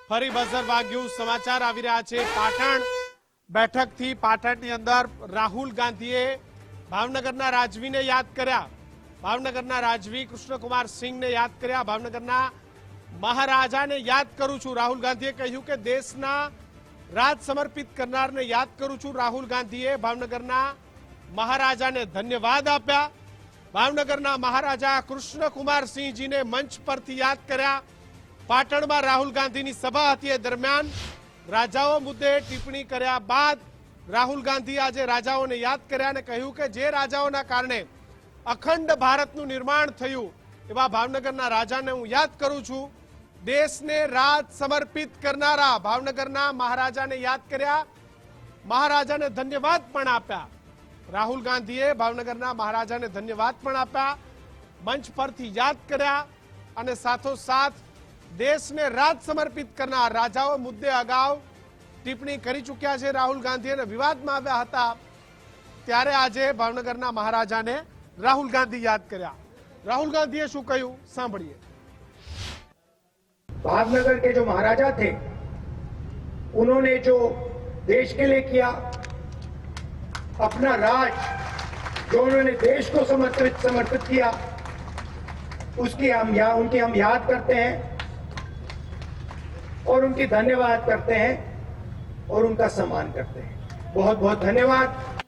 ફરી બઝર વાગ્યું સમાચાર આવી રહ્યા છે પાટણ બેઠકથી પાટણની અંદર રાહુલ ગાંધીએ ભાવનગરના રાજવીને યાદ કર્યા ભાવનગરના રાજવી કૃષ્ણકુમાર સિંહને યાદ કર્યા ભાવનગરના મહારાજાને યાદ કરું છું રાહુલ ગાંધીએ કહ્યું કે દેશના રાજ સમર્પિત કરનારને યાદ કરું છું રાહુલ ગાંધીએ ભાવનગરના મહારાજાને ધન્યવાદ આપ્યા ભાવનગરના મહારાજા કૃષ્ણકુમાર સિંહજીને મંચ પરથી યાદ કર્યા પાટણમાં રાહુલ ગાંધીની સભા હતી એ દરમિયાન રાજાઓ મુદ્દે ટિપ્પણી કર્યા બાદ રાહુલ ગાંધી આજે રાજાઓને યાદ કર્યા અને કહ્યું કે જે રાજાઓના કારણે અખંડ ભારતનું નિર્માણ થયું એવા ભાવનગરના રાજાને હું યાદ કરું છું દેશને રાજ સમર્પિત કરનારા ભાવનગરના મહારાજાને યાદ કર્યા મહારાજાને ધન્યવાદ પણ આપ્યા રાહુલ ગાંધીએ ભાવનગરના મહારાજાને ધન્યવાદ પણ આપ્યા મંચ પરથી યાદ કર્યા અને સાથોસાથ દેશને રાજ સમર્પિત કરનાર રાજાઓ મુદ્દે અગાઉ ટિપ્પણી કરી ચૂક્યા છે રાહુલ ગાંધી અને વિવાદમાં આવ્યા હતા ત્યારે આજે ભાવનગરના મહારાજાને राहुल गांधी याद કર્યા राहुल गांधी શું કહ્યું સાંભળીએ भावनगर के जो महाराजा थे उन्होंने जो देश के लिए किया अपना राज जो उन्होंने देश को समर्पित किया उनकी हम याद करते हैं और उनकी धन्यवाद करते हैं और उनका सम्मान करते हैं। बहुत बहुत धन्यवाद।